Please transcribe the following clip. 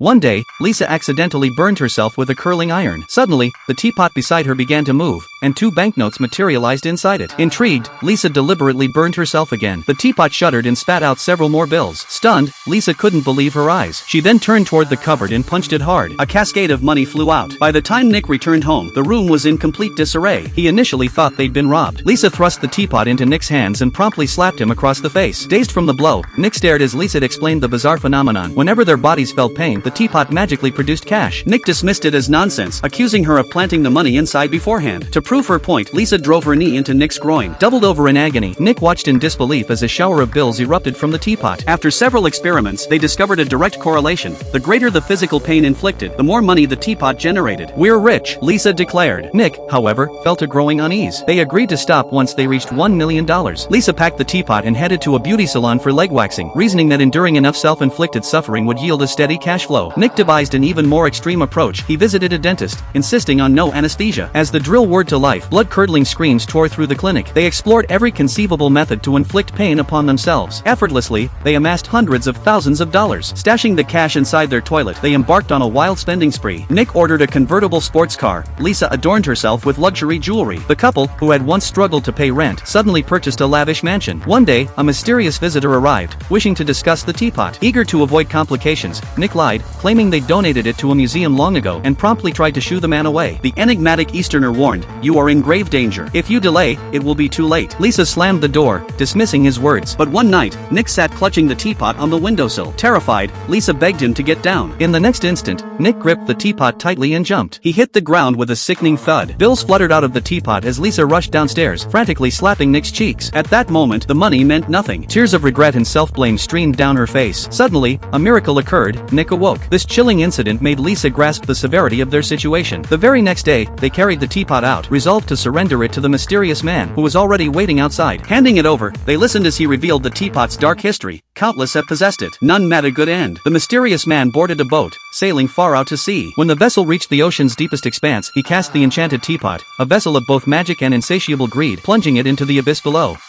One day, Lisa accidentally burned herself with a curling iron. Suddenly, the teapot beside her began to move, and 2 banknotes materialized inside it. Intrigued, Lisa deliberately burned herself again. The teapot shuddered and spat out several more bills. Stunned, Lisa couldn't believe her eyes. She then turned toward the cupboard and punched it hard. A cascade of money flew out. By the time Nick returned home, the room was in complete disarray. He initially thought they'd been robbed. Lisa thrust the teapot into Nick's hands and promptly slapped him across the face. Dazed from the blow, Nick stared as Lisa explained the bizarre phenomenon. Whenever their bodies felt pain, the teapot magically produced cash. Nick dismissed it as nonsense, accusing her of planting the money inside beforehand. To prove her point, Lisa drove her knee into Nick's groin. Doubled over in agony, Nick watched in disbelief as a shower of bills erupted from the teapot. After several experiments, they discovered a direct correlation. The greater the physical pain inflicted, the more money the teapot generated. "We're rich," Lisa declared. Nick, however, felt a growing unease. They agreed to stop once they reached $1 million. Lisa packed the teapot and headed to a beauty salon for leg waxing, reasoning that enduring enough self-inflicted suffering would yield a steady cash flow. Nick devised an even more extreme approach. He visited a dentist, insisting on no anesthesia. As the drill whirred to life, blood-curdling screams tore through the clinic. They explored every conceivable method to inflict pain upon themselves. Effortlessly, they amassed hundreds of thousands of dollars. Stashing the cash inside their toilet, they embarked on a wild spending spree. Nick ordered a convertible sports car. Lisa adorned herself with luxury jewelry. The couple, who had once struggled to pay rent, suddenly purchased a lavish mansion. One day, a mysterious visitor arrived, wishing to discuss the teapot. Eager to avoid complications, Nick lied, claiming they donated it to a museum long ago, and promptly tried to shoo the man away. The enigmatic Easterner warned, "You are in grave danger. If you delay, it will be too late." Lisa slammed the door, dismissing his words. But one night, Nick sat clutching the teapot on the windowsill. Terrified, Lisa begged him to get down. In the next instant, Nick gripped the teapot tightly and jumped. He hit the ground with a sickening thud. Bills fluttered out of the teapot as Lisa rushed downstairs, frantically slapping Nick's cheeks. At that moment, the money meant nothing. Tears of regret and self-blame streamed down her face. Suddenly, a miracle occurred. Nick awoke. This chilling incident made Lisa grasp the severity of their situation. The very next day, they carried the teapot out, resolved to surrender it to the mysterious man, who was already waiting outside. Handing it over, they listened as he revealed the teapot's dark history. Countless have possessed it. None met a good end. The mysterious man boarded a boat, sailing far out to sea. When the vessel reached the ocean's deepest expanse, he cast the enchanted teapot, a vessel of both magic and insatiable greed, plunging it into the abyss below.